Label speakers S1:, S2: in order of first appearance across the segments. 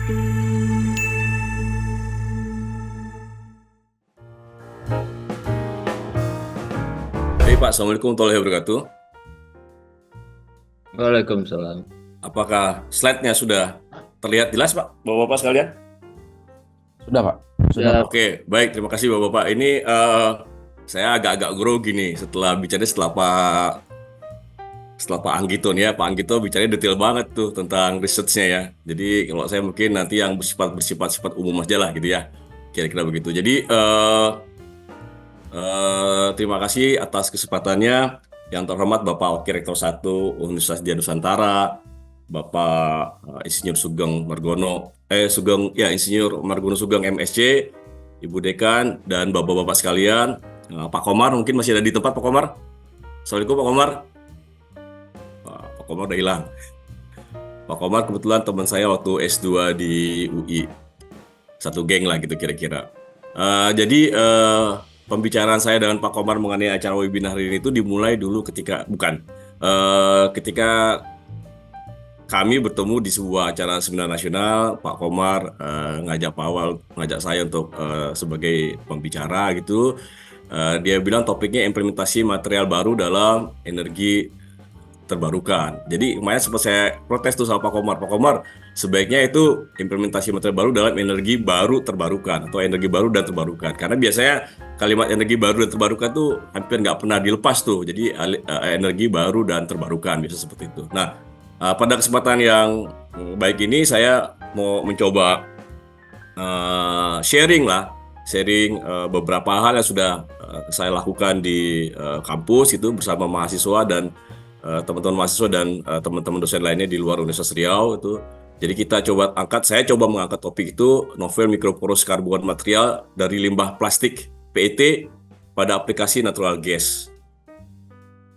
S1: Hai Pak, Assalamualaikum warahmatullahi wabarakatuh.
S2: Waalaikumsalam.
S1: Apakah slide-nya sudah terlihat jelas Pak, Bapak-Bapak sekalian?
S3: Sudah, Pak. Sudah,
S2: Ya,
S3: Pak.
S1: Oke, baik, terima kasih Bapak-Bapak. Ini saya agak-agak grogi nih setelah Pak Anggito nih ya. Pak Anggito bicaranya detail banget tuh tentang research-nya ya. Jadi kalau saya mungkin nanti yang bersifat umum aja lah gitu ya. Kira-kira begitu. Jadi terima kasih atas kesempatannya. Yang terhormat Bapak Wakil Rektor 1 Universitas Dian Nusantara, Bapak Insinyur Sugeng Margono, Insinyur Margono Sugeng MSc, Ibu Dekan, dan Bapak-Bapak sekalian. Pak Komar mungkin masih ada di tempat, Pak Komar. Assalamualaikum Pak Komar. Pak Komar udah hilang. Pak Komar kebetulan teman saya waktu S2 di UI. Satu geng lah gitu kira-kira. Jadi pembicaraan saya dengan Pak Komar mengenai acara webinar hari ini itu dimulai dulu ketika kami bertemu di sebuah acara seminar nasional. Pak Komar ngajak saya untuk sebagai pembicara gitu. Dia bilang topiknya implementasi material baru dalam energi terbarukan. Jadi kemarin sempat saya protes tuh sama Pak Komar. Pak Komar, sebaiknya itu implementasi material baru dalam energi baru terbarukan atau energi baru dan terbarukan. Karena biasanya kalimat energi baru dan terbarukan tuh hampir nggak pernah dilepas tuh. Jadi energi baru dan terbarukan biasa seperti itu. Nah, pada kesempatan yang baik ini saya mau mencoba sharing beberapa hal yang sudah saya lakukan di kampus itu bersama mahasiswa dan teman-teman mahasiswa dan teman-teman dosen lainnya di luar Universitas Riau itu. Jadi saya coba mengangkat topik itu novel mikroporos karbon material dari limbah plastik PET pada aplikasi natural gas.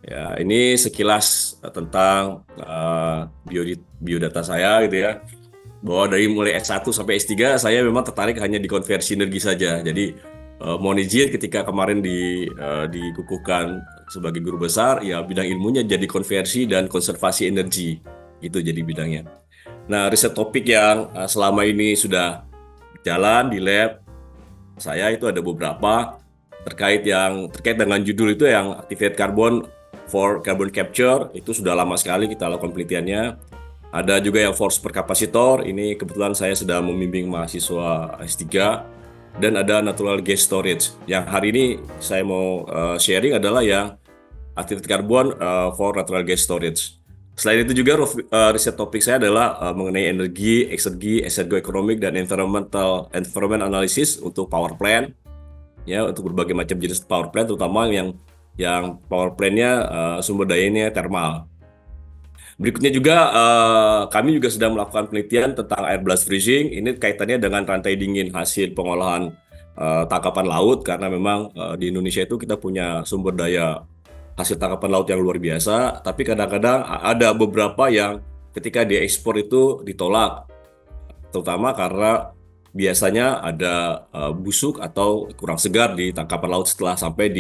S1: Ya, ini sekilas tentang biodata saya gitu ya. Bahwa dari mulai S1 sampai S3 saya memang tertarik hanya di konversi energi saja. Jadi mohon izin ketika kemarin dikukuhkan sebagai guru besar, ya bidang ilmunya jadi konversi dan konservasi energi, itu jadi bidangnya. Nah, riset topik yang selama ini sudah jalan di lab saya itu ada beberapa terkait dengan judul itu yang activated carbon for carbon capture, itu sudah lama sekali kita lakukan penelitiannya. Ada juga yang force per kapasitor, ini kebetulan saya sedang membimbing mahasiswa S3. Dan ada natural gas storage. Yang hari ini saya mau sharing adalah yang activated carbon for natural gas storage. Selain itu juga riset topik saya adalah mengenai energi, eksergi, ekonomik dan environment analysis untuk power plant. Ya, untuk berbagai macam jenis power plant, terutama yang power plant-nya sumber dayanya thermal. Berikutnya juga kami juga sedang melakukan penelitian tentang air blast freezing. Ini kaitannya dengan rantai dingin hasil pengolahan tangkapan laut, karena memang di Indonesia itu kita punya sumber daya hasil tangkapan laut yang luar biasa, tapi kadang-kadang ada beberapa yang ketika diekspor itu ditolak, terutama karena biasanya ada busuk atau kurang segar di tangkapan laut setelah sampai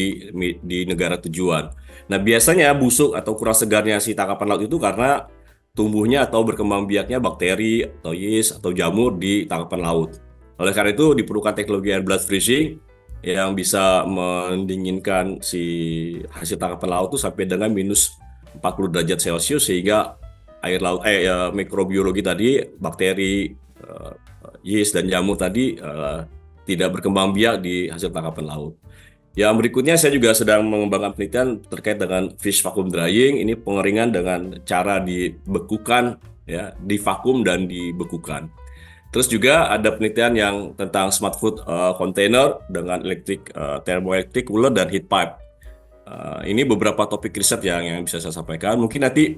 S1: di negara tujuan. Nah, biasanya busuk atau kurang segarnya si tangkapan laut itu karena tumbuhnya atau berkembang biaknya bakteri atau yeast atau jamur di tangkapan laut. Oleh karena itu diperlukan teknologi air blast freezing yang bisa mendinginkan si hasil tangkapan laut itu sampai dengan minus 40 derajat Celcius, sehingga air laut mikrobiologi tadi, bakteri, yeast dan jamur tadi tidak berkembang biak di hasil tangkapan laut. Yang berikutnya saya juga sedang mengembangkan penelitian terkait dengan fish vacuum drying. Ini pengeringan dengan cara dibekukan, ya, divakum dan dibekukan. Terus juga ada penelitian yang tentang smart food container dengan thermoelectric cooler dan heat pipe. Ini beberapa topik riset yang bisa saya sampaikan. Mungkin nanti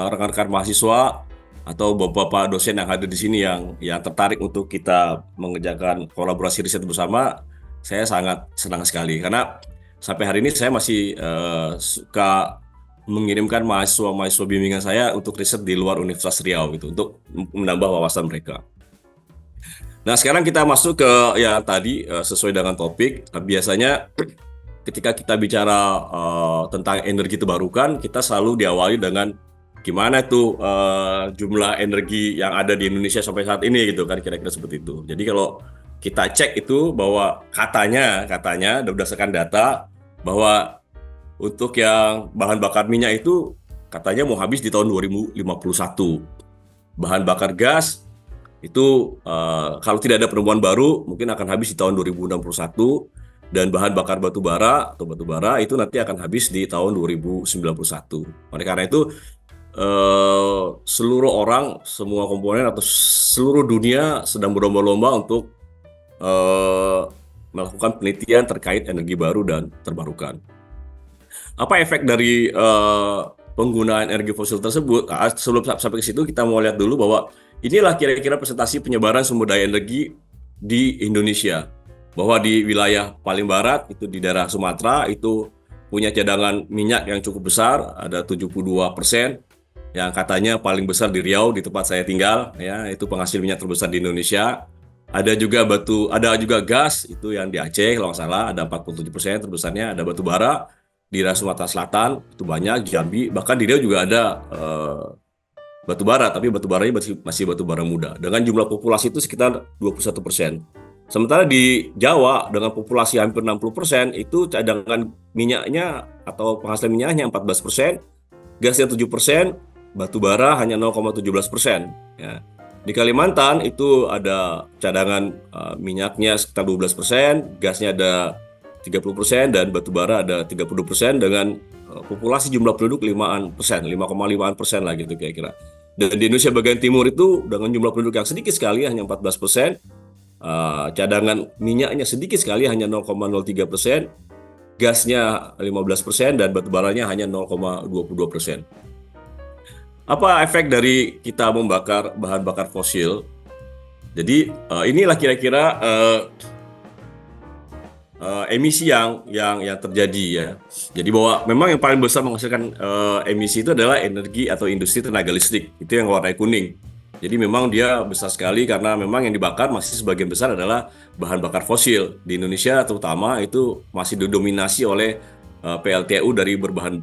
S1: rekan-rekan mahasiswa atau bapak-bapak dosen yang hadir di sini yang tertarik untuk kita mengerjakan kolaborasi riset bersama, saya sangat senang sekali karena sampai hari ini saya masih suka mengirimkan mahasiswa bimbingan saya untuk riset di luar Universitas Riau gitu, untuk menambah wawasan mereka. Nah, sekarang kita masuk ke yang tadi sesuai dengan topik. Biasanya ketika kita bicara tentang energi terbarukan, kita selalu diawali dengan gimana tuh jumlah energi yang ada di Indonesia sampai saat ini gitu kan, kira-kira seperti itu. Jadi kalau kita cek itu bahwa katanya berdasarkan data bahwa untuk yang bahan bakar minyak itu katanya mau habis di tahun 2051. Bahan bakar gas itu kalau tidak ada penemuan baru mungkin akan habis di tahun 2061, dan bahan bakar batu bara atau batu bara itu nanti akan habis di tahun 2091. Oleh karena itu seluruh orang, semua komponen atau seluruh dunia sedang berlomba-lomba untuk melakukan penelitian terkait energi baru dan terbarukan. Apa efek dari penggunaan energi fosil tersebut? Sebelum sampai ke situ, kita mau lihat dulu bahwa inilah kira-kira presentasi penyebaran sumber daya energi di Indonesia. Bahwa di wilayah paling barat, itu di daerah Sumatera, itu punya cadangan minyak yang cukup besar, ada 72%, yang katanya paling besar di Riau, di tempat saya tinggal, ya, itu penghasil minyak terbesar di Indonesia. Ada juga gas, itu yang di Aceh, kalau nggak salah, ada 47%, terbesarnya ada batu bara, di daerah Sumatera Selatan, itu banyak, Jambi, bahkan di Riau juga ada batu bara, tapi batu baranya masih batu bara muda. Dengan jumlah populasi itu sekitar 21%. Sementara di Jawa dengan populasi hampir 60%, itu cadangan minyaknya atau penghasilan minyaknya 14%, gasnya 7%, batu bara hanya 0,17%. Ya. Di Kalimantan itu ada cadangan minyaknya sekitar 12%, gasnya ada 30%, dan batu bara ada 32%, dengan populasi jumlah penduduk 5,5% lah gitu kira-kira. Dan di Indonesia bagian timur itu dengan jumlah penduduk yang sedikit sekali, hanya 14%, cadangan minyaknya sedikit sekali, hanya 0,03%, gasnya 15%, dan batu baranya hanya 0,22%. Apa efek dari kita membakar bahan bakar fosil? Jadi inilah kira-kira emisi yang terjadi ya. Jadi bahwa memang yang paling besar menghasilkan emisi itu adalah energi atau industri tenaga listrik. Itu yang warna kuning. Jadi memang dia besar sekali karena memang yang dibakar masih sebagian besar adalah bahan bakar fosil. Di Indonesia terutama itu masih didominasi oleh PLTU dari berbahan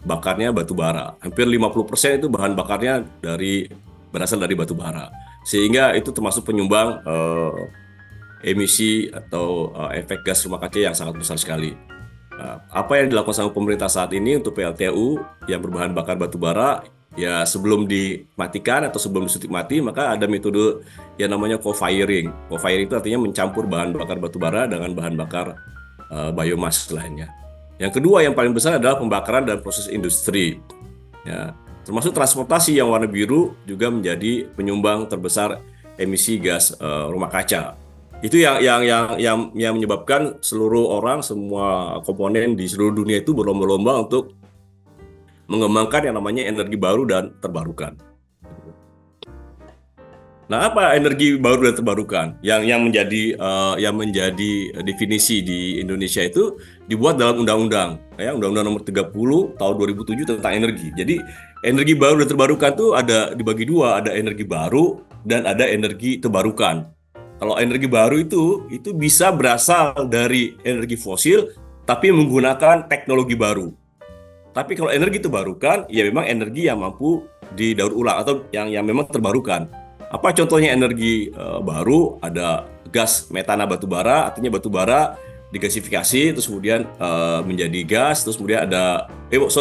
S1: bakarnya batu bara. Hampir 50% itu bahan bakarnya berasal dari batu bara. Sehingga itu termasuk penyumbang emisi atau efek gas rumah kaca yang sangat besar sekali. Apa yang dilakukan sama pemerintah saat ini untuk PLTU yang berbahan bakar batu bara, ya sebelum dimatikan atau sebelum disuntik mati, maka ada metode yang namanya co-firing. Co-firing itu artinya mencampur bahan bakar batu bara dengan bahan bakar biomas lainnya. Yang kedua yang paling besar adalah pembakaran dan proses industri. Ya, termasuk transportasi yang warna biru juga menjadi penyumbang terbesar emisi gas rumah kaca. Itu yang menyebabkan seluruh orang, semua komponen di seluruh dunia itu berlomba-lomba untuk mengembangkan yang namanya energi baru dan terbarukan. Nah, apa energi baru dan terbarukan? Yang menjadi definisi di Indonesia itu dibuat dalam undang-undang, ya, Undang-Undang Nomor 30 tahun 2007 tentang energi. Jadi, energi baru dan terbarukan itu ada dibagi dua, ada energi baru dan ada energi terbarukan. Kalau energi baru itu bisa berasal dari energi fosil tapi menggunakan teknologi baru. Tapi kalau energi terbarukan, ya memang energi yang mampu didaur ulang atau yang memang terbarukan. Apa contohnya energi baru? Ada gas metana batubara, artinya batubara digasifikasi terus kemudian menjadi gas, terus kemudian ada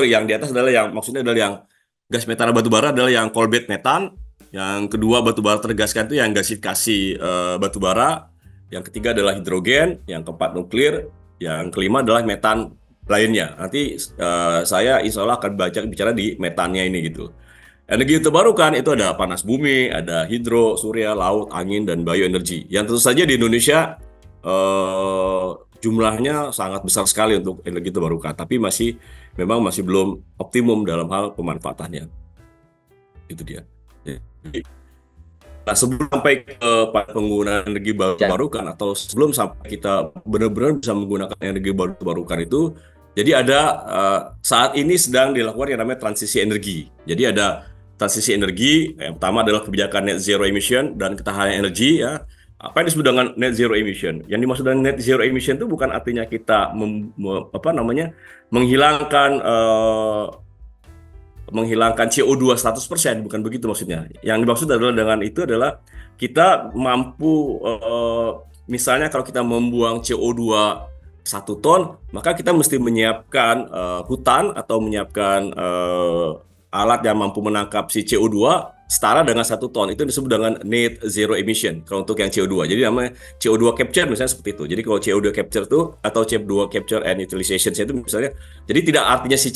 S1: yang di atas adalah maksudnya adalah yang gas metana batubara adalah yang coalbed metan. Yang kedua batubara tergaskan itu yang gasifikasi batubara. Yang ketiga adalah hidrogen, yang keempat nuklir, yang kelima adalah metan lainnya. Nanti saya insya Allah akan bicara di metannya ini gitu. Energi terbarukan itu ada panas bumi, ada hidro, surya, laut, angin, dan bioenergi. Yang tentu saja di Indonesia jumlahnya sangat besar sekali untuk energi terbarukan, tapi memang masih belum optimum dalam hal pemanfaatannya. Itu dia. Nah, sebelum sampai ke penggunaan energi baru terbarukan atau sebelum sampai kita benar-benar bisa menggunakan energi baru terbarukan itu, jadi ada saat ini sedang dilakukan yang namanya transisi energi. Jadi ada transisi energi, yang pertama adalah kebijakan net zero emission dan ketahanan energi ya. Apa yang disebut dengan net zero emission? Yang dimaksud dengan net zero emission itu bukan artinya kita menghilangkan menghilangkan CO2 100%, bukan begitu maksudnya. Yang dimaksud adalah dengan itu adalah kita mampu misalnya kalau kita membuang CO2 1 ton, maka kita mesti menyiapkan hutan atau menyiapkan alat yang mampu menangkap si CO2 setara dengan 1 ton. Itu disebut dengan net zero emission kalau untuk yang CO2. Jadi namanya CO2 capture misalnya seperti itu. Jadi kalau CO2 capture itu atau CO2 capture and utilization itu misalnya, jadi tidak artinya si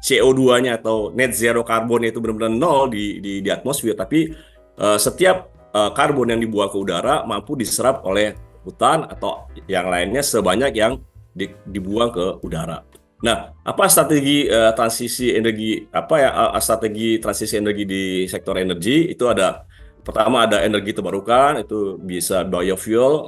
S1: CO2-nya atau net zero karbon itu benar-benar nol di atmosfer, tapi setiap karbon yang dibuang ke udara mampu diserap oleh hutan atau yang lainnya sebanyak yang dibuang ke udara. Nah, apa strategi transisi energi strategi transisi energi di sektor energi itu ada. Pertama ada energi terbarukan, itu bisa biofuel,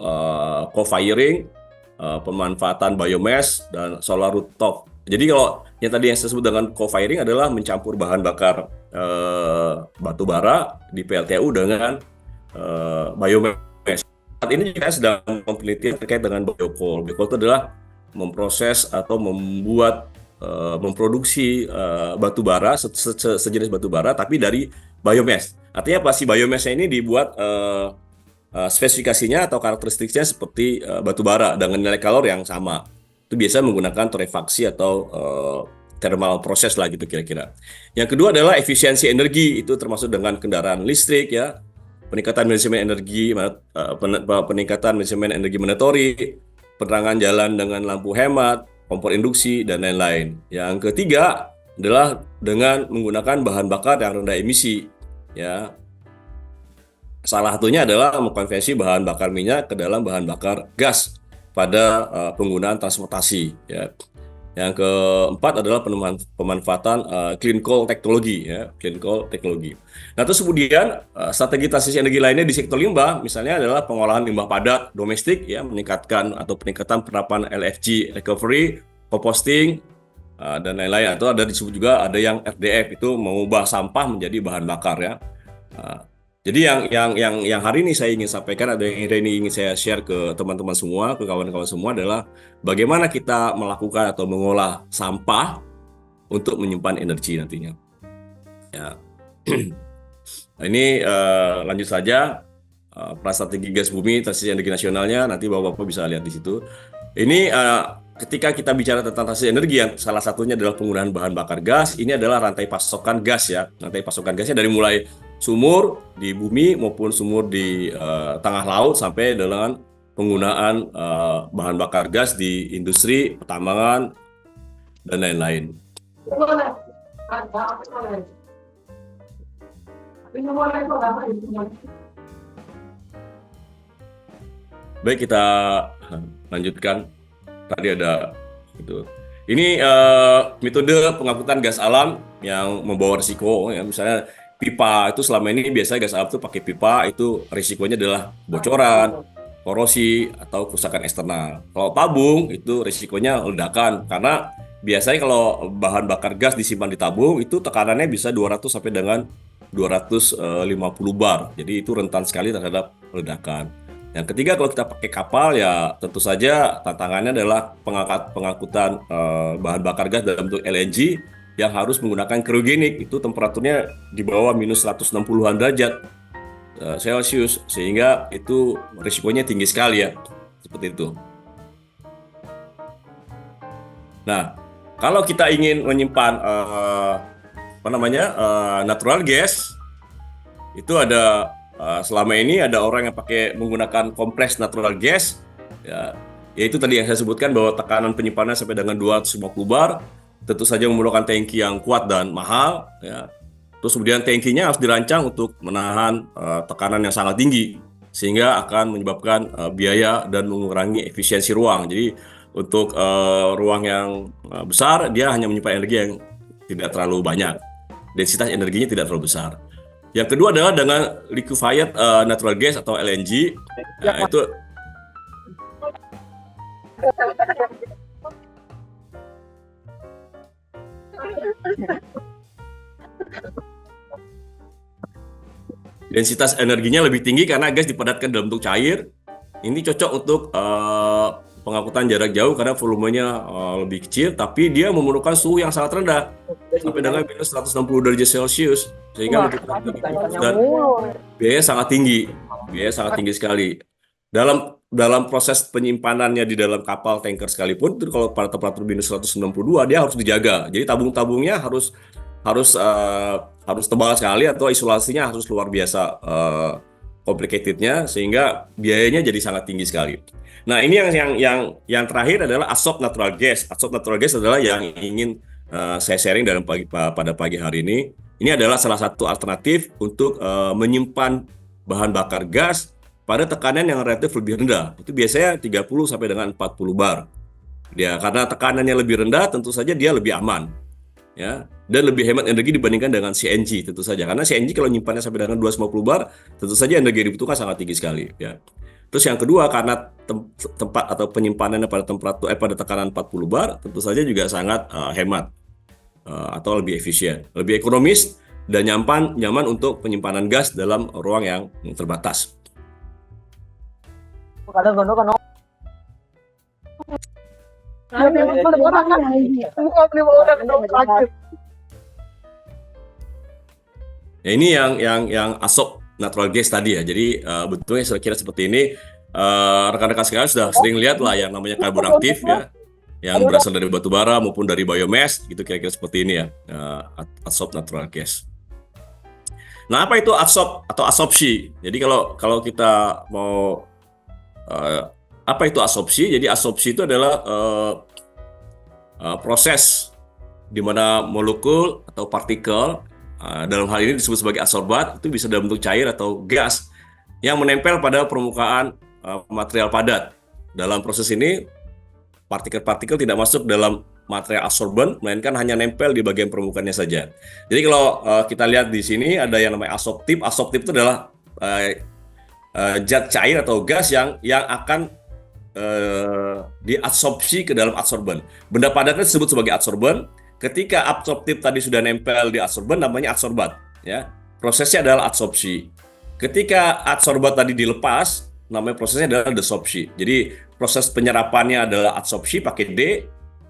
S1: co-firing, pemanfaatan biomass dan solar rooftop. Jadi kalau yang tadi yang saya sebut dengan co-firing adalah mencampur bahan bakar batu bara di PLTU dengan biomass. Saat ini kita sedang meneliti terkait dengan biocoal. Biocoal itu adalah memproses atau memproduksi batu bara sejenis batu bara tapi dari biomass. Artinya apa sih, biomassnya ini dibuat spesifikasinya atau karakteristiknya seperti batu bara dengan nilai kalor yang sama. Itu biasa menggunakan torrefaksi atau thermal proses lah gitu kira-kira. Yang kedua adalah efisiensi energi, itu termasuk dengan kendaraan listrik ya, peningkatan manajemen energi, peningkatan manajemen energi mandatori, penerangan jalan dengan lampu hemat, kompor induksi, dan lain-lain. Yang ketiga adalah dengan menggunakan bahan bakar yang rendah emisi. Ya, salah satunya adalah mengkonversi bahan bakar minyak ke dalam bahan bakar gas pada penggunaan transportasi. Ya. Yang keempat adalah pemanfaatan clean coal teknologi, ya, clean coal teknologi. Nah, terus kemudian strategi transisi energi lainnya di sektor limbah, misalnya adalah pengolahan limbah padat domestik, ya, peningkatan penerapan LFG recovery, composting, dan lain-lain. Atau ada disebut juga ada yang RDF, itu mengubah sampah menjadi bahan bakar, ya. Jadi yang hari ini saya ingin sampaikan, ada yang ini ingin saya share ke teman-teman semua, ke kawan-kawan semua adalah bagaimana kita melakukan atau mengolah sampah untuk menyimpan energi nantinya. Ya. Ini lanjut saja strategi gas bumi transisi energi nasionalnya, nanti Bapak-Bapak bisa lihat di situ. Ini ketika kita bicara tentang transisi energi, yang salah satunya adalah penggunaan bahan bakar gas, ini adalah rantai pasokan gas, ya. Rantai pasokan gasnya dari mulai sumur di bumi maupun sumur di tengah laut sampai dengan penggunaan bahan bakar gas di industri, pertambangan, dan lain-lain. Baik, kita lanjutkan. Tadi ada itu. Ini metode pengangkutan gas alam yang membawa risiko, ya. Misalnya pipa itu selama ini biasanya gas alam itu pakai pipa, itu risikonya adalah bocoran, korosi, atau kerusakan eksternal. Kalau tabung itu risikonya ledakan, karena biasanya kalau bahan bakar gas disimpan di tabung itu tekanannya bisa 200 sampai dengan 250 bar. Jadi itu rentan sekali terhadap ledakan. Yang ketiga, kalau kita pakai kapal, ya tentu saja tantangannya adalah pengangkutan bahan bakar gas dalam bentuk LNG yang harus menggunakan kriogenik, itu temperaturnya di bawah minus 160-an derajat Celcius, sehingga itu risikonya tinggi sekali, ya, seperti itu. Nah, kalau kita ingin menyimpan natural gas, itu ada selama ini ada orang yang menggunakan kompleks natural gas, ya, yaitu tadi yang saya sebutkan bahwa tekanan penyimpanannya sampai dengan 250 bar. Tentu saja memerlukan tangki yang kuat dan mahal, ya. Terus kemudian tangkinya harus dirancang untuk menahan tekanan yang sangat tinggi, sehingga akan menyebabkan biaya dan mengurangi efisiensi ruang. Jadi untuk ruang yang besar, dia hanya menyimpan energi yang tidak terlalu banyak, densitas energinya tidak terlalu besar. Yang kedua adalah dengan liquefied natural gas atau LNG, itu densitas energinya lebih tinggi karena gas dipadatkan dalam bentuk cair. Ini cocok untuk pengangkutan jarak jauh karena volumenya lebih kecil, tapi dia memerlukan suhu yang sangat rendah sampai dengan minus 160 derajat Celcius, sehingga membutuhkan dan biaya sangat tinggi, sekali. Dalam proses penyimpanannya di dalam kapal tanker sekalipun, itu kalau pada temperatur minus 162 dia harus dijaga. Jadi tabung-tabungnya harus tebal sekali atau isolasinya harus luar biasa complicatednya, sehingga biayanya jadi sangat tinggi sekali. Nah, ini yang terakhir adalah adsorbed natural gas. Adsorbed natural gas adalah yang ingin saya sharing pada pagi hari ini. Ini adalah salah satu alternatif untuk menyimpan bahan bakar gas pada tekanan yang relatif lebih rendah. Itu biasanya 30 sampai dengan 40 bar. Ya, karena tekanannya lebih rendah, tentu saja dia lebih aman. Ya, dan lebih hemat energi dibandingkan dengan CNG tentu saja. Karena CNG kalau nyimpannya sampai dengan 250 bar, tentu saja energi yang dibutuhkan sangat tinggi sekali, ya. Terus yang kedua, karena tempat atau penyimpanannya pada tekanan 40 bar, tentu saja juga sangat hemat atau lebih efisien, lebih ekonomis dan nyaman untuk penyimpanan gas dalam ruang yang terbatas. Ya, ini yang adsorbed natural gas tadi ya. Jadi bentuknya saya kira seperti ini. Rekan-rekan sekalian sudah sering lihat lah yang namanya karbon aktif ya, yang berasal dari batu bara maupun dari biomass, gitu kira-kira seperti ini ya, adsorbed natural gas. Nah, apa itu adsorb atau adsorpsi? Jadi kalau kita mau apa itu adsorpsi? Jadi adsorpsi itu adalah proses di mana molekul atau partikel, dalam hal ini disebut sebagai adsorbat, itu bisa dalam bentuk cair atau gas yang menempel pada permukaan material padat. Dalam proses ini, partikel-partikel tidak masuk dalam material adsorban, melainkan hanya nempel di bagian permukaannya saja. Jadi kalau kita lihat di sini ada yang namanya adsorptif. Adsorptif itu adalah zat cair atau gas yang akan diadsorpsi ke dalam adsorban. Benda padatnya disebut sebagai adsorban. Ketika absorptif tadi sudah nempel di adsorban, namanya adsorbat. Ya, prosesnya adalah adsorpsi. Ketika adsorbat tadi dilepas, namanya prosesnya adalah desorpsi. Jadi proses penyerapannya adalah adsorpsi pakai D,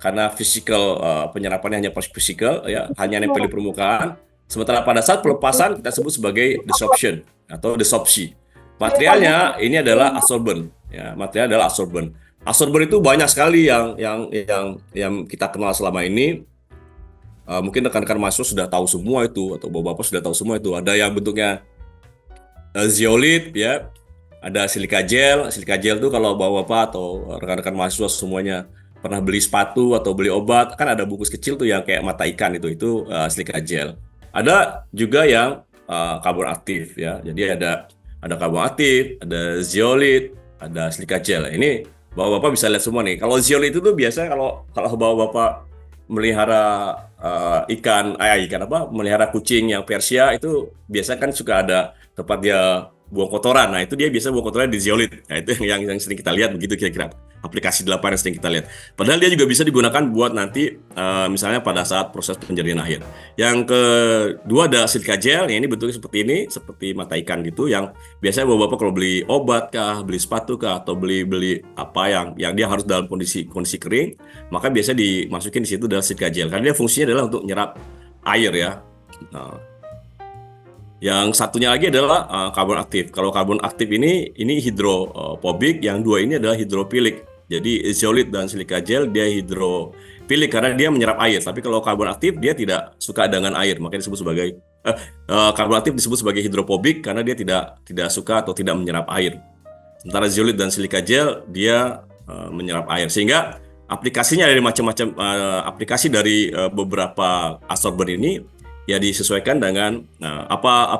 S1: karena physical penyerapannya hanya physical, ya, hanya nempel di permukaan. Sementara pada saat pelepasan kita sebut sebagai desorption atau desorpsi. Materialnya ini adalah adsorban. Ya, material adalah adsorban. Adsorban itu banyak sekali yang kita kenal selama ini. Mungkin rekan-rekan mahasiswa sudah tahu semua itu, atau bapak-bapak sudah tahu semua itu. Ada yang bentuknya zeolit, ya. Ada silika gel. Silika gel itu kalau bapak-bapak atau rekan-rekan mahasiswa semuanya pernah beli sepatu atau beli obat, kan ada bungkus kecil tuh yang kayak mata ikan itu silika gel. Ada juga yang karbon aktif, ya. Jadi ada karbon aktif, ada zeolit, ada silika gel. Ini bapak-bapak bisa lihat semua nih. Kalau zeolit itu tuh biasanya kalau bapak-bapak melihara melihara kucing yang Persia, itu biasanya kan suka ada tempat dia buang kotoran. Nah, itu dia biasa buang kotoran di zeolit. Nah, itu yang sering kita lihat begitu kira-kira. Aplikasi di lapangan yang sering kita lihat. Padahal dia juga bisa digunakan buat nanti misalnya pada saat proses penjernihan akhir. Yang kedua ada silika gel. Ini bentuknya seperti ini, seperti mata ikan gitu, yang biasanya bapak-bapak kalau beli obat kah, beli sepatu kah, atau beli apa yang dia harus dalam kondisi kering, maka biasa dimasukin di situ adalah silika gel. Karena dia fungsinya adalah untuk nyerap air, ya. Nah, yang satunya lagi adalah karbon aktif. Kalau karbon aktif ini hidrophobic, yang dua ini adalah hidrofilik. Jadi zeolit dan silika gel dia hidrofilik karena dia menyerap air. Tapi kalau karbon aktif dia tidak suka dengan air, makanya disebut sebagai karbon aktif disebut sebagai hidrophobik karena dia tidak suka atau tidak menyerap air. Sementara zeolit dan silika gel dia menyerap air. Sehingga aplikasinya dari macam-macam aplikasi dari beberapa adsorber ini ya disesuaikan dengan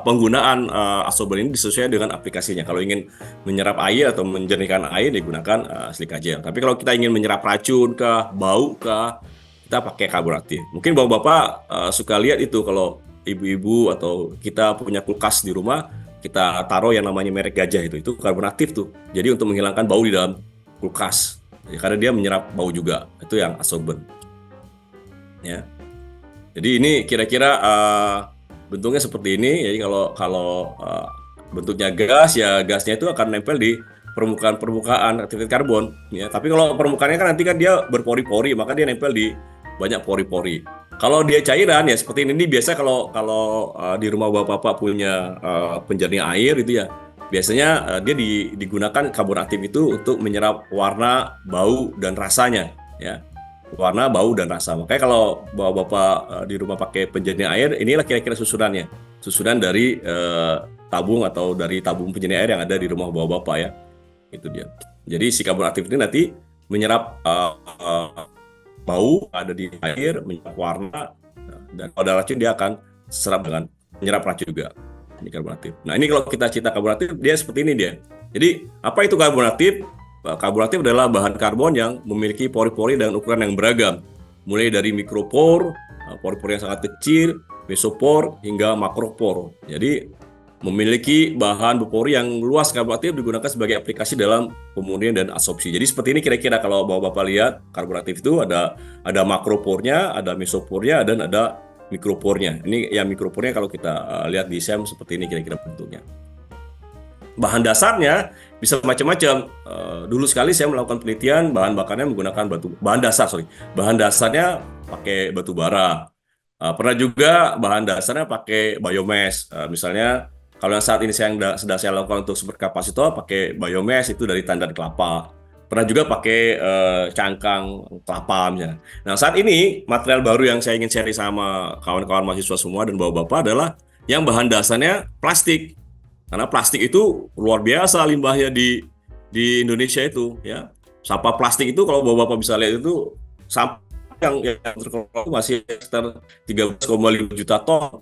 S1: penggunaan adsorber ini disesuaikan dengan aplikasinya. Kalau ingin menyerap air atau menjernihkan air digunakan silika gel. Tapi kalau kita ingin menyerap racun kah, bau kah, kita pakai karbon aktif. Mungkin bapak-bapak suka lihat itu kalau ibu-ibu atau kita punya kulkas di rumah, kita taruh yang namanya merek gajah itu karbon aktif tuh. Jadi untuk menghilangkan bau di dalam kulkas. Ya, karena dia menyerap bau juga. Itu yang adsorben. Ya. Jadi ini kira-kira bentuknya seperti ini. Jadi kalau bentuknya gas, ya gasnya itu akan nempel di permukaan aktivitas karbon ya. Tapi kalau permukaannya kan nanti kan dia berpori-pori, maka dia nempel di banyak pori-pori. Kalau dia cairan ya seperti ini biasa kalau kalau di rumah bapak-bapak punya penjernih air itu ya. Biasanya dia digunakan karbon aktif itu untuk menyerap warna, bau dan rasanya ya. Warna, bau dan rasa. Makanya kalau bapak-bapak di rumah pakai penjernih air, inilah kira-kira susunannya. Susunan dari tabung atau dari tabung penjernih air yang ada di rumah bapak-bapak ya. Itu dia. Jadi si karbon aktif ini nanti menyerap bau ada di air, menyerap warna, dan kalau ada racun dia akan serap dengan menyerap racun juga. Ini karbon aktif. Nah ini kalau kita cita karbon aktif dia seperti ini dia. Jadi apa itu karbon aktif? Karbon aktif adalah bahan karbon yang memiliki pori-pori dengan ukuran yang beragam, mulai dari mikropor, pori-pori yang sangat kecil, mesopor hingga makropor. Jadi memiliki bahan berpori yang luas. Karbon aktif digunakan sebagai aplikasi dalam pemurnian dan absorpsi. Jadi seperti ini kira-kira kalau Bapak lihat karbon aktif itu ada makropornya, ada mesopornya, dan ada mikropornya. Ini yang mikropornya kalau kita lihat di SEM seperti ini kira-kira bentuknya. Bahan dasarnya bisa macam-macam. Dulu sekali saya melakukan penelitian bahan bakarnya menggunakan bahan dasarnya pakai batu bara. Pernah juga bahan dasarnya pakai biomass. Misalnya kalau yang saat ini sedang saya lakukan untuk superkapasitor pakai biomass itu dari tandan kelapa. Pernah juga pakai cangkang kelapa misalnya. Nah saat ini material baru yang saya ingin share sama kawan-kawan mahasiswa semua dan bapak-bapak adalah yang bahan dasarnya plastik. Karena plastik itu luar biasa limbahnya di Indonesia itu ya. Sampah plastik itu kalau bapak-bapak bisa lihat itu sampah yang terkelola masih sekitar 13,5 juta ton.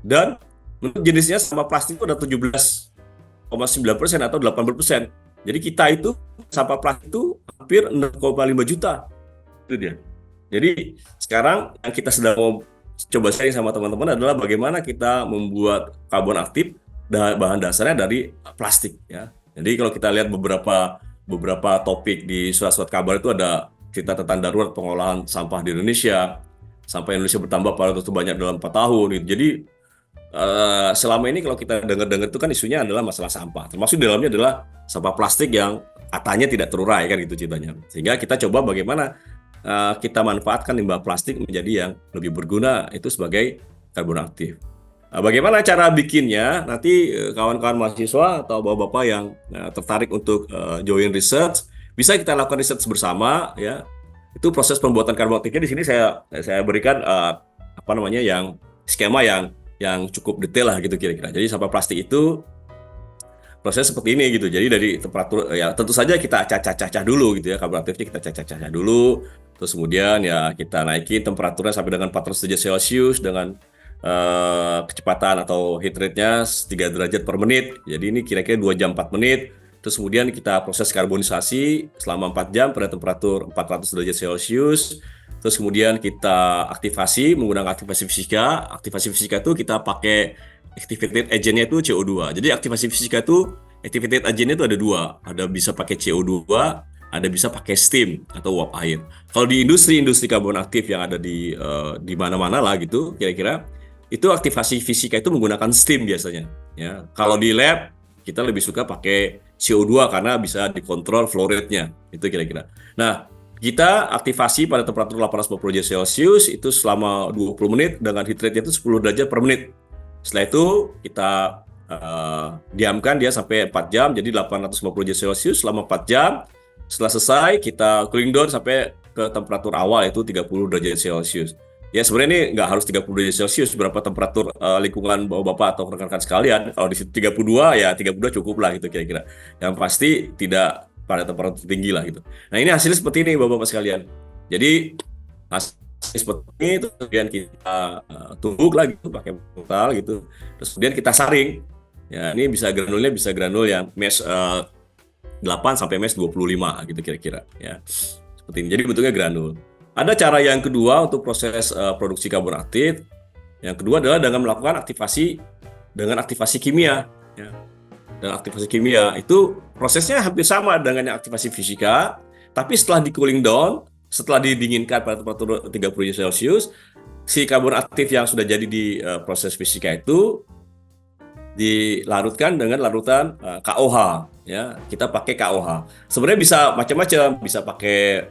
S1: Dan untuk jenisnya sampah plastik itu ada 17,9% atau 80%. Jadi kita itu sampah plastik itu hampir 6,5 juta. Itu dia. Jadi sekarang yang kita sedang mau coba sharing sama teman-teman adalah bagaimana kita membuat karbon aktif bahan dasarnya dari plastik ya. Jadi kalau kita lihat beberapa topik di surat-surat kabar itu ada cerita tentang darurat pengolahan sampah di Indonesia. Sampah Indonesia bertambah pada waktu banyak dalam 4 tahun gitu. Jadi selama ini kalau kita dengar-dengar itu kan isunya adalah masalah sampah. Termasuk di dalamnya adalah sampah plastik yang katanya tidak terurai kan gitu ceritanya. Sehingga kita coba bagaimana kita manfaatkan limbah plastik menjadi yang lebih berguna itu sebagai karbon aktif. Bagaimana cara bikinnya? Nanti kawan-kawan mahasiswa atau bapak-bapak yang tertarik untuk join research, bisa kita lakukan research bersama ya. Itu proses pembuatan karbon aktifnya di sini saya berikan yang skema yang cukup detail lah gitu kira-kira. Jadi sampah plastik itu proses seperti ini gitu. Jadi dari temperatur ya tentu saja kita cacah-cacah dulu gitu ya. Karbon aktifnya kita cacah-cacah dulu. Terus kemudian ya kita naikin temperaturnya sampai dengan 400 derajat Celcius dengan kecepatan atau heat rate-nya 3 derajat per menit. Jadi ini kira-kira 2 jam 4 menit. Terus kemudian kita proses karbonisasi selama 4 jam pada temperatur 400 derajat Celcius. Terus kemudian kita aktivasi menggunakan aktivasi fisika. Aktivasi fisika itu kita pakai activated agent-nya itu CO2. Jadi aktivasi fisika itu activated agent-nya itu ada 2. Ada bisa pakai CO2, ada bisa pakai steam atau uap air. Kalau di industri karbon aktif yang ada di mana-mana lah gitu, kira-kira itu aktivasi fisika itu menggunakan steam biasanya. Ya, kalau di lab kita lebih suka pakai CO2 karena bisa dikontrol flow rate-nya. Itu kira-kira. Nah, kita aktivasi pada temperatur 840 derajat Celcius itu selama 20 menit dengan heat rate-nya itu 10 derajat per menit. Setelah itu kita diamkan dia sampai 4 jam, jadi 850 derajat Celcius selama 4 jam. Setelah selesai, kita cooling down sampai ke temperatur awal yaitu 30 derajat Celcius. Ya sebenarnya ini nggak harus 30 derajat Celcius, berapa temperatur lingkungan bapak atau rekan-rekan sekalian. Kalau di situ 32 ya 32 cukup lah gitu kira-kira. Yang pasti tidak pada temperatur tinggi lah gitu. Nah ini hasilnya seperti ini bapak-bapak sekalian. Jadi hasilnya seperti ini, terus kemudian kita tumbuk lagi gitu, pakai botol gitu. Terus kemudian kita saring. Ya ini bisa granul yang mesh 8 sampai mesh 25 gitu kira-kira ya. Seperti ini. Jadi bentuknya granul. Ada cara yang kedua untuk proses produksi karbon aktif. Yang kedua adalah dengan melakukan aktivasi kimia. Ya. Dan aktivasi kimia itu prosesnya hampir sama dengan yang aktivasi fisika, tapi setelah di cooling down, setelah didinginkan pada temperatur 30 derajat Celcius, si karbon aktif yang sudah jadi di proses fisika itu dilarutkan dengan larutan KOH, ya. Kita pakai KOH. Sebenarnya bisa macam-macam, bisa pakai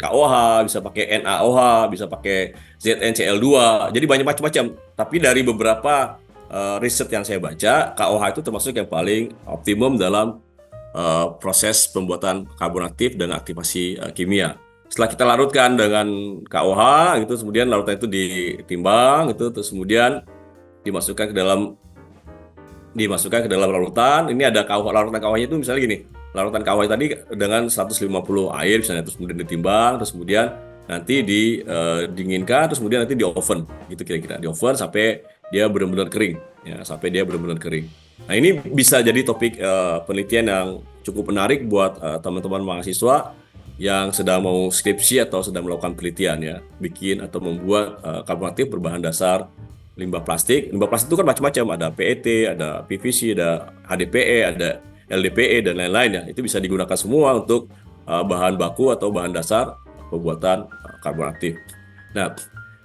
S1: KOH, bisa pakai NaOH, bisa pakai ZnCl2. Jadi banyak macam-macam. Tapi dari beberapa riset yang saya baca, KOH itu termasuk yang paling optimum dalam proses pembuatan karbon aktif dan aktivasi kimia. Setelah kita larutkan dengan KOH, gitu, kemudian larutan itu ditimbang, gitu, terus kemudian dimasukkan ke dalam larutan. Ini ada KOH, larutan KOH-nya itu misalnya gini. Larutan KOH tadi dengan 150 air misalnya, terus kemudian ditimbang, terus kemudian nanti didinginkan, terus kemudian nanti di oven, gitu kira-kira. Di oven sampai dia benar-benar kering, ya, sampai dia benar-benar kering. Nah, ini bisa jadi topik penelitian yang cukup menarik buat teman-teman mahasiswa yang sedang mau skripsi atau sedang melakukan penelitian, ya, bikin atau membuat karbon aktif berbahan dasar limbah plastik. Limbah plastik itu kan macam-macam, ada PET, ada PVC, ada HDPE, ada LDPE dan lain-lain, ya. Itu bisa digunakan semua untuk bahan baku atau bahan dasar pembuatan karbon aktif. Nah,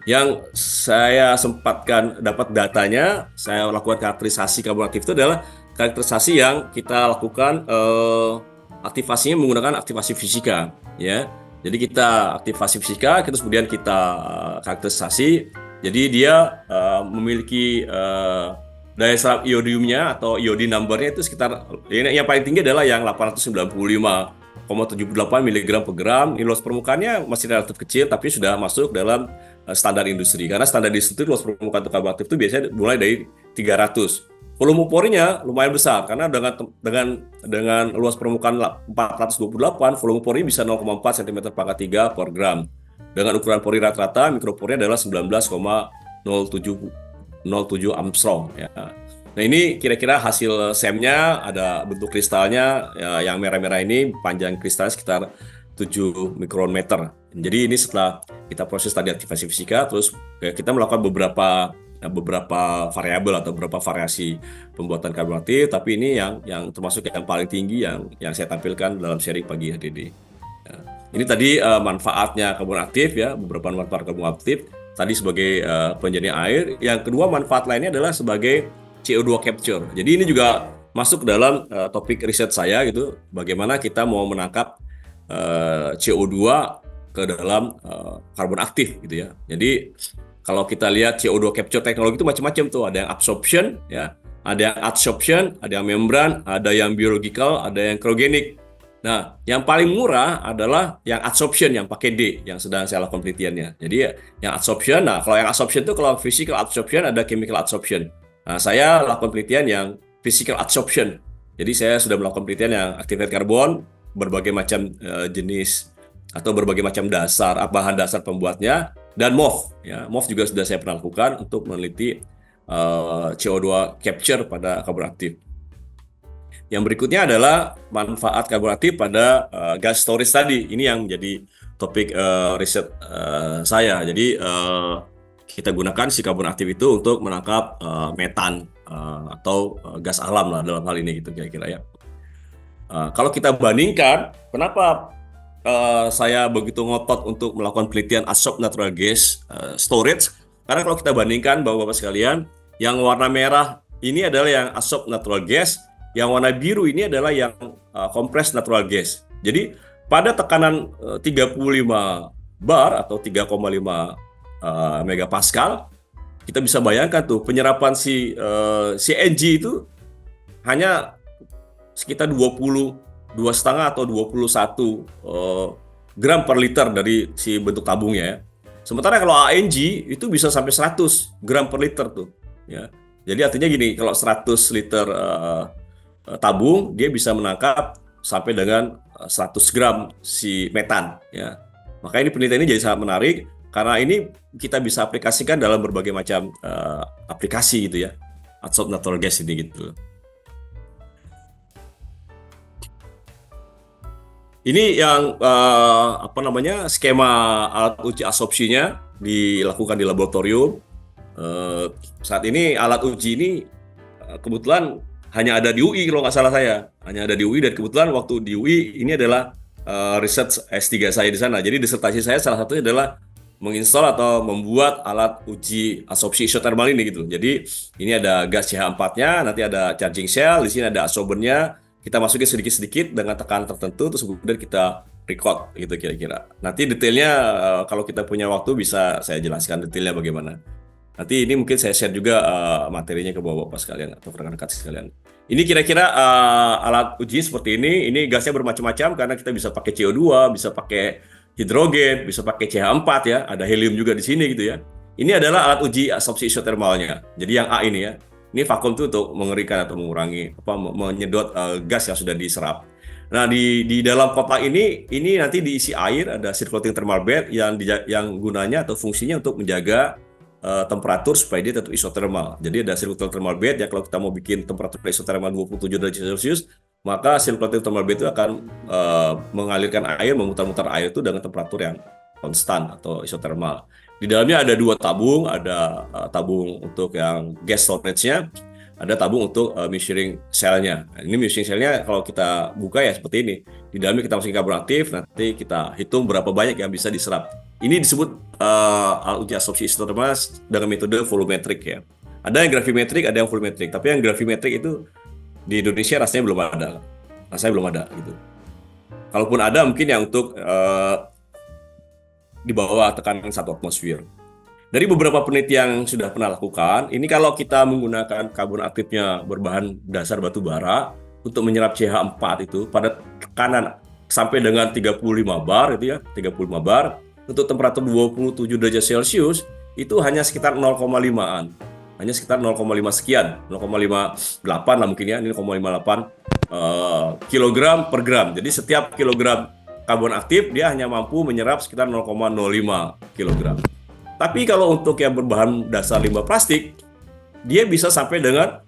S1: yang saya sempatkan dapat datanya, saya lakukan karakterisasi karbon aktif itu adalah karakterisasi yang kita lakukan aktivasinya menggunakan aktivasi fisika, ya. Jadi kita aktivasi fisika, terus kemudian kita karakterisasi. Jadi dia memiliki daya serap iodiumnya atau iodine numbernya itu sekitar, yang paling tinggi adalah yang 895,78 mg per gram. Ini luas permukaannya masih relatif kecil, tapi sudah masuk dalam standar industri. Karena standar industri luas permukaan untuk karbon aktif itu biasanya mulai dari 300. Volume porinya lumayan besar karena dengan luas permukaan 428, volume porinya bisa 0,4 cm/3 per gram. Dengan ukuran pori rata-rata, mikroporinya adalah 19,07 Armstrong, ya. Nah, ini kira-kira hasil SEM-nya, ada bentuk kristalnya, ya, yang merah-merah ini panjang kristalnya sekitar 7 mikrometer. Jadi ini setelah kita proses tadi aktivasi fisika, terus kita melakukan beberapa variabel atau beberapa variasi pembuatan karbon aktif, tapi ini yang termasuk yang paling tinggi yang saya tampilkan dalam seri pagi hari ini. Ya. Ini tadi manfaatnya karbon aktif, ya, beberapa manfaat karbon aktif tadi sebagai penjernih air. Yang kedua, manfaat lainnya adalah sebagai CO2 capture. Jadi ini juga masuk dalam topik riset saya, gitu, bagaimana kita mau menangkap CO2 ke dalam karbon aktif, gitu, ya. Jadi kalau kita lihat CO2 capture teknologi itu macam-macam tuh, ada yang absorption, ya, ada yang adsorption, ada yang membran, ada yang biological, ada yang cryogenic. Nah, yang paling murah adalah yang adsorption, yang pakai D, yang sedang saya lakukan penelitiannya. Jadi yang adsorption, nah kalau yang adsorption itu kalau physical adsorption ada chemical adsorption. Nah, saya lakukan penelitian yang physical adsorption. Jadi saya sudah melakukan penelitian yang activated carbon, berbagai macam jenis atau berbagai macam bahan dasar pembuatnya, dan MOF, ya. MOF juga sudah saya pernah lakukan untuk meneliti CO2 capture pada karbon aktif. Yang berikutnya adalah manfaat karbon aktif pada gas storage tadi. Ini yang menjadi topik riset saya. Jadi kita gunakan si karbon aktif itu untuk menangkap metan atau gas alam lah dalam hal ini, gitu kira-kira, ya. Kalau kita bandingkan, kenapa saya begitu ngotot untuk melakukan penelitian adsorbed natural gas storage? Karena kalau kita bandingkan, Bapak-Bapak sekalian, yang warna merah ini adalah yang adsorbed natural gas, yang warna biru ini adalah yang compressed natural gas. Jadi pada tekanan 35 bar atau 3,5 megapascal, kita bisa bayangkan tuh penyerapan si CNG itu hanya sekitar 22,5 atau 21 gram per liter dari si bentuk tabungnya, ya. Sementara kalau ANG itu bisa sampai 100 gram per liter tuh, ya. Jadi artinya gini, kalau 100 liter tabung, dia bisa menangkap sampai dengan 100 gram si metan, ya. Maka ini penelitian ini jadi sangat menarik karena ini kita bisa aplikasikan dalam berbagai macam aplikasi, gitu, ya, adsorbed natural gas ini, gitu. Ini yang skema alat uji absorpsinya dilakukan di laboratorium. Saat ini alat uji ini kebetulan hanya ada di UI, kalau nggak salah saya, hanya ada di UI, dan kebetulan waktu di UI ini adalah riset S3 saya di sana. Jadi disertasi saya salah satunya adalah menginstall atau membuat alat uji absorpsi isotermal ini gitu. Jadi ini ada gas CH4-nya, nanti ada charging cell, di sini ada absorbernya. Kita masukin sedikit-sedikit dengan tekanan tertentu, terus kemudian kita record gitu kira-kira. Nanti detailnya kalau kita punya waktu bisa saya jelaskan detailnya bagaimana. Nanti ini mungkin saya share juga materinya ke bapak-bapak sekalian atau rekan-rekan sekalian. Ini kira-kira alat uji seperti ini. Ini gasnya bermacam-macam karena kita bisa pakai CO2, bisa pakai hidrogen, bisa pakai CH4 ya. Ada helium juga di sini gitu ya. Ini adalah alat uji absorpsi isotermalnya. Jadi yang A ini ya. Ini vakum itu untuk mengerikan atau mengurangi menyedot gas yang sudah diserap. Nah, di dalam kotak ini nanti diisi air, ada circulating thermal bed yang gunanya atau fungsinya untuk menjaga temperatur supaya dia tetap isotermal. Jadi ada circulating thermal bed ya, kalau kita mau bikin temperatur isotermal 27 derajat Celcius, maka circulating thermal bed itu akan mengalirkan air, memutar-mutar air itu dengan temperatur yang konstan atau isotermal. Di dalamnya ada dua tabung, ada tabung untuk yang gas storage-nya, ada tabung untuk measuring cell-nya. Nah, ini measuring cell-nya kalau kita buka ya seperti ini. Di dalamnya kita masukin karbon aktif, nanti kita hitung berapa banyak yang bisa diserap. Ini disebut uji absorpsi isotermal dengan metode volumetric ya. Ada yang gravimetric, ada yang volumetric. Tapi yang gravimetric itu di Indonesia rasanya belum ada. Rasanya belum ada gitu. Kalaupun ada mungkin yang untuk di bawah tekanan 1 atmosfer. Dari beberapa penelitian yang sudah pernah lakukan, ini kalau kita menggunakan karbon aktifnya berbahan dasar batu bara untuk menyerap CH4 itu pada tekanan sampai dengan 35 bar itu ya, 35 bar untuk temperatur 27 derajat Celcius itu hanya sekitar 0,5-an. Hanya sekitar 0,5 sekian, 0,58 lah mungkin ya, ini 0,58 kilogram per gram. Jadi setiap kilogram karbon aktif dia hanya mampu menyerap sekitar 0,05 kg. Tapi kalau untuk yang berbahan dasar limbah plastik, dia bisa sampai dengan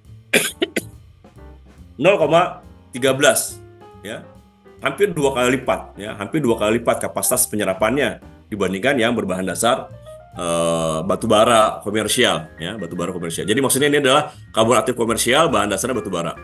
S1: 0,13 ya. Hampir 2 kali lipat ya, hampir 2 kali lipat kapasitas penyerapannya dibandingkan yang berbahan dasar batu bara komersial ya, batu bara komersial. Jadi maksudnya ini adalah karbon aktif komersial, bahan dasarnya batu bara.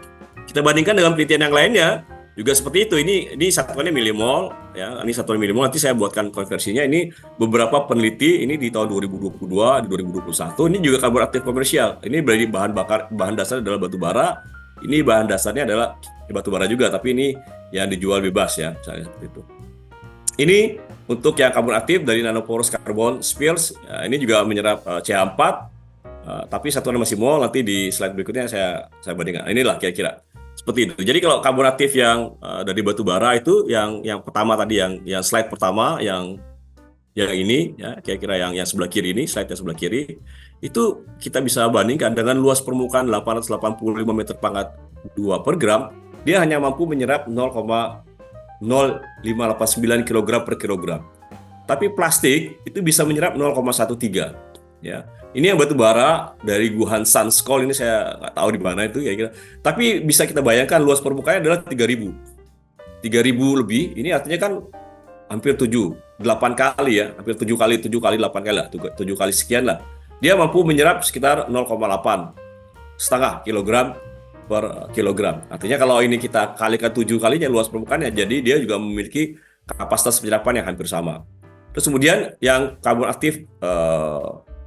S1: Kita bandingkan dengan penelitian yang lainnya juga seperti itu. Ini satuannya milimol ya, ini satuan milimol, nanti saya buatkan konversinya. Ini beberapa peneliti ini di tahun 2022, di 2021 ini juga karbon aktif komersial. Ini berarti bahan dasar adalah batu bara. Ini bahan dasarnya adalah batu bara juga, tapi ini yang dijual bebas ya, misalnya seperti itu. Ini untuk yang karbon aktif dari nanoporous carbon spheres, ya, ini juga menyerap CH4, tapi satuannya masih mol. Nanti di slide berikutnya saya bandingkan. Inilah kira-kira seperti itu. Jadi kalau karbon aktif yang dari batu bara itu yang pertama tadi, yang slide pertama yang ini ya, kira-kira yang sebelah kiri ini, slide yang sebelah kiri itu kita bisa bandingkan dengan luas permukaan 885 meter pangkat 2 per gram, dia hanya mampu menyerap 0,0589 kg per kilogram. Tapi plastik itu bisa menyerap 0,13 ya. Ini yang batu bara dari Guhan Sanskol, ini saya nggak tahu di mana itu ya kira. Tapi bisa kita bayangkan luas permukaannya adalah 3.000 lebih. Ini artinya kan hampir 8 kali ya, hampir 7 kali 8 kali lah, 7 kali sekian lah. Dia mampu menyerap sekitar 0,8 setengah kilogram per kilogram. Artinya kalau ini kita kalikan 7 kalinya luas permukaannya, jadi dia juga memiliki kapasitas penyerapan yang hampir sama. Terus kemudian yang karbon aktif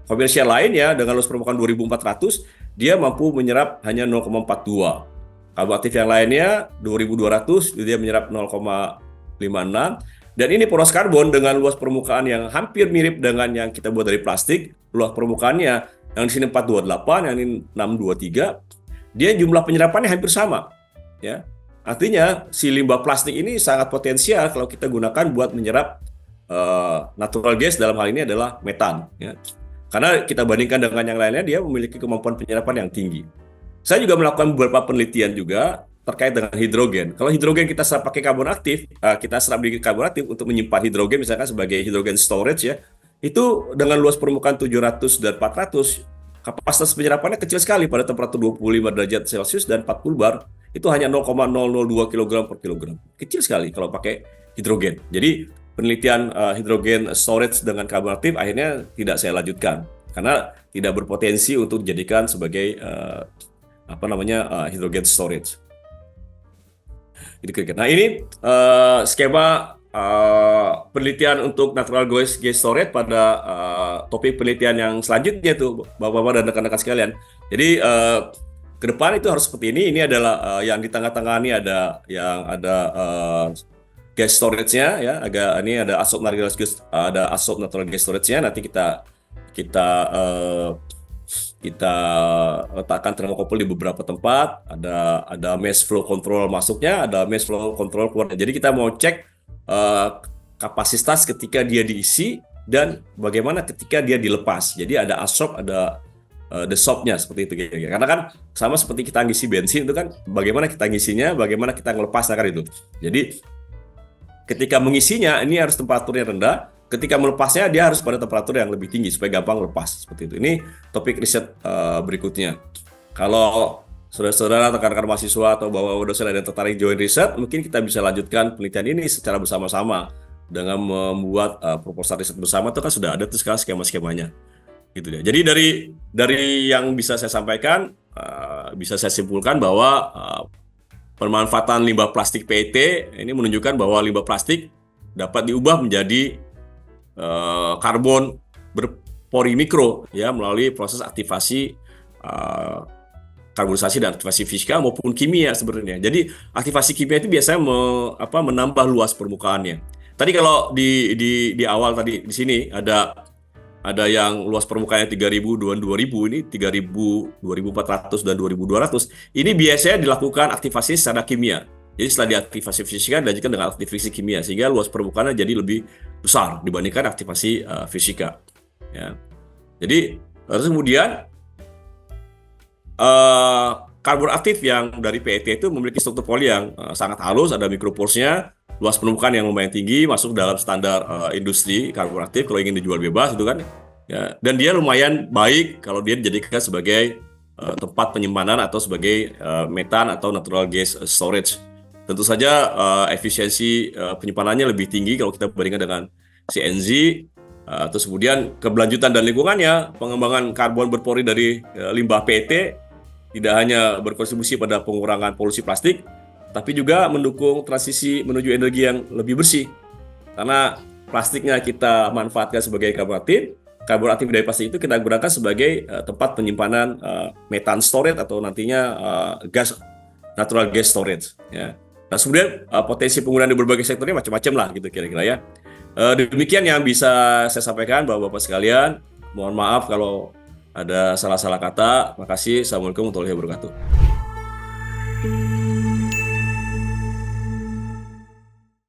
S1: komersial lainnya dengan luas permukaan 2.400, dia mampu menyerap hanya 0,42. Karbon aktif yang lainnya 2.200, dia menyerap 0,56. Dan ini poros karbon dengan luas permukaan yang hampir mirip dengan yang kita buat dari plastik. Luas permukaannya yang di sini 428, yang ini 623. Dia jumlah penyerapannya hampir sama. Ya. Artinya si limbah plastik ini sangat potensial kalau kita gunakan buat menyerap natural gas, dalam hal ini adalah metan. Ya. Karena kita bandingkan dengan yang lainnya, dia memiliki kemampuan penyerapan yang tinggi. Saya juga melakukan beberapa penelitian juga terkait dengan hidrogen. Kalau hidrogen kita serap pakai karbon aktif, kita serap di karbon aktif untuk menyimpan hidrogen, misalkan sebagai hidrogen storage ya, itu dengan luas permukaan 700 dan 400, kapasitas penyerapannya kecil sekali pada temperatur 25 derajat Celcius dan 40 bar, itu hanya 0,002 kg per kilogram. Kecil sekali kalau pakai hidrogen. Jadi penelitian hidrogen storage dengan karbon aktif akhirnya tidak saya lanjutkan karena tidak berpotensi untuk dijadikan sebagai hidrogen storage. Nah ini skema penelitian untuk natural gas storage pada topik penelitian yang selanjutnya tuh, Bapak-bapak dan rekan-rekan sekalian. Jadi ke depan itu harus seperti ini. Ini adalah yang di tengah-tengah ini ada gas storage-nya ya, ini ada adsorb natural gas storage-nya. Nanti kita letakkan termokouple di beberapa tempat. Ada mass flow control masuknya, ada mass flow control keluar. Jadi kita mau cek kapasitas ketika dia diisi dan bagaimana ketika dia dilepas. Jadi ada adsorb, ada desorbnya seperti itu. Karena kan sama seperti kita ngisi bensin itu kan, bagaimana kita ngisinya, bagaimana kita ngelepasnya kan itu. Jadi ketika mengisinya ini harus temperaturnya rendah, ketika melepasnya dia harus pada temperatur yang lebih tinggi supaya gampang lepas seperti itu. Ini topik riset berikutnya. Kalau saudara-saudara, rekan-rekan mahasiswa atau bapak-bapak dosen ada yang tertarik join riset, mungkin kita bisa lanjutkan penelitian ini secara bersama-sama dengan membuat proposal riset bersama. Itu kan sudah ada tuh sekarang skema-skemanya. Gitu ya. Jadi dari yang bisa saya sampaikan, bisa saya simpulkan bahwa pemanfaatan limbah plastik PET ini menunjukkan bahwa limbah plastik dapat diubah menjadi karbon berpori mikro ya melalui proses aktivasi karbonisasi dan aktivasi fisika maupun kimia sebenarnya. Jadi aktivasi kimia itu biasanya menambah luas permukaannya. Tadi kalau di awal tadi di sini ada yang luas permukaannya 3.000 dan 2.000, ini 3.000, 2.400 dan 2.200. Ini biasanya dilakukan aktivasi secara kimia. Jadi setelah diaktifasi fisika dilanjutkan dengan aktivasi kimia sehingga luas permukaannya jadi lebih besar dibandingkan aktivasi fisika. Ya. Jadi terus kemudian karbon aktif yang dari PET itu memiliki struktur poli yang sangat halus, ada mikroporsnya, luas permukaan yang lumayan tinggi, masuk dalam standar industri karbon aktif kalau ingin dijual bebas itu kan. Ya, dan dia lumayan baik kalau dia dijadikan sebagai tempat penyimpanan atau sebagai metan atau natural gas storage. Tentu saja efisiensi penyimpanannya lebih tinggi kalau kita bandingkan dengan CNG. Terus kemudian keberlanjutan dan lingkungannya, pengembangan karbon berpori dari limbah PET tidak hanya berkontribusi pada pengurangan polusi plastik, tapi juga mendukung transisi menuju energi yang lebih bersih. Karena plastiknya kita manfaatkan sebagai karbon aktif dari plastik itu kita gunakan sebagai tempat penyimpanan metan storage atau nantinya natural gas storage. Ya. Nah, kemudian potensi penggunaan di berbagai sektornya macam-macam lah gitu kira-kira ya. Demikian yang bisa saya sampaikan Bapak-bapak sekalian. Mohon maaf kalau ada salah-salah kata. Makasih. Assalamualaikum warahmatullahi wabarakatuh.